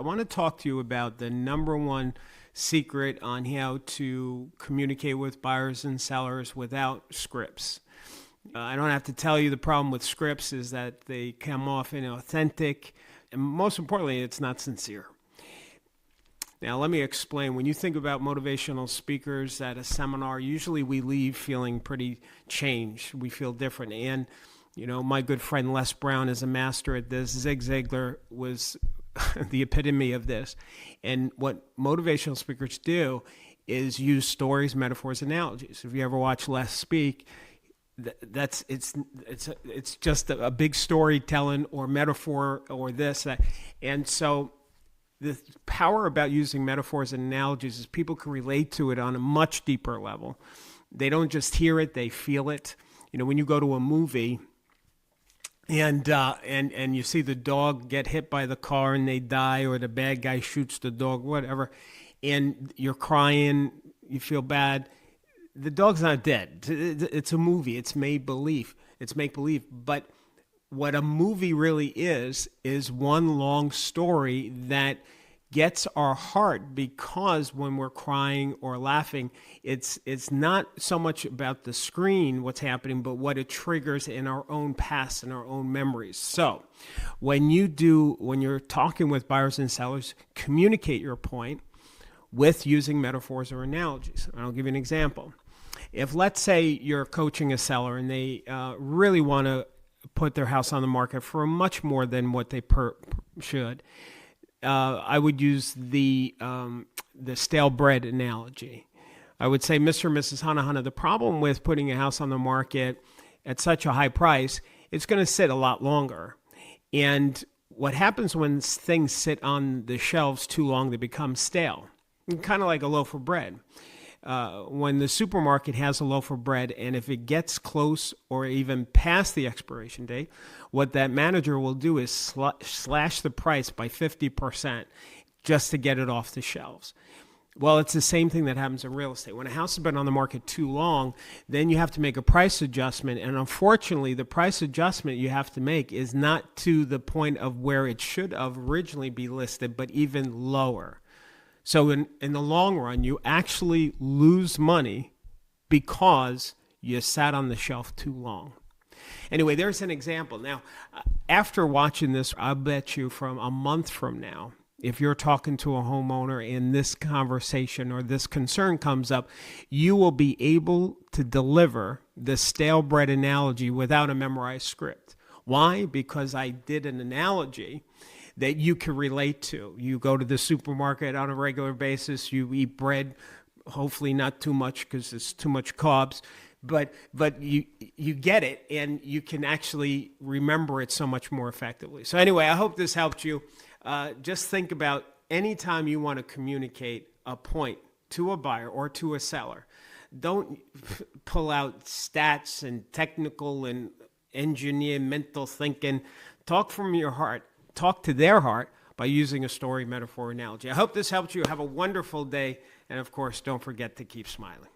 I want to talk to you about the number one secret on how to communicate with buyers and sellers without scripts. I don't have to tell you the problem with scripts is that they come off inauthentic, and most importantly, it's not sincere. Now, let me explain. When you think about motivational speakers at a seminar, usually we leave feeling pretty changed. We feel different. And, my good friend Les Brown is a master at this. Zig Ziglar was the epitome of this. And what motivational speakers do is use stories, metaphors, analogies. If you ever watch Les speak, it's just a big storytelling or metaphor or this. And so the power about using metaphors and analogies is people can relate to it on a much deeper level. They don't just hear it, they feel it. When you go to a movie and you see the dog get hit by the car and they die, or the bad guy shoots the dog, whatever, and you're crying, you feel bad. The dog's not dead. It's a movie. It's make-believe. But what a movie really is one long story that gets our heart, because when we're crying or laughing, it's not so much about the screen, what's happening, but what it triggers in our own past and our own memories. So when you're talking with buyers and sellers, communicate your point with using metaphors or analogies. And I'll give you an example. If, let's say, you're coaching a seller and they really want to put their house on the market for much more than what they should, I would use the stale bread analogy. I would say, Mr. and Mrs. Hana, the problem with putting a house on the market at such a high price, it's going to sit a lot longer. And what happens when things sit on the shelves too long, they become stale. Kind of like a loaf of bread. When the supermarket has a loaf of bread, and if it gets close or even past the expiration date, what that manager will do is slash the price by 50% just to get it off the shelves. Well, it's the same thing that happens in real estate. When a house has been on the market too long, then you have to make a price adjustment. And unfortunately, the price adjustment you have to make is not to the point of where it should have originally be listed, but even lower. So in the long run, you actually lose money because you sat on the shelf too long. Anyway, there's an example. Now, after watching this, I bet you from a month from now, if you're talking to a homeowner and this conversation or this concern comes up, you will be able to deliver the stale bread analogy without a memorized script. Why? Because I did an analogy that you can relate to. You go to the supermarket on a regular basis, you eat bread, hopefully not too much because it's too much carbs, but you get it, and you can actually remember it so much more effectively. So anyway, I hope this helped you. Just think about any time you want to communicate a point to a buyer or to a seller. Don't pull out stats and technical and engineer mental thinking. Talk from your heart. Talk to their heart by using a story, metaphor, analogy. I hope this helped you. Have a wonderful day. And of course, don't forget to keep smiling.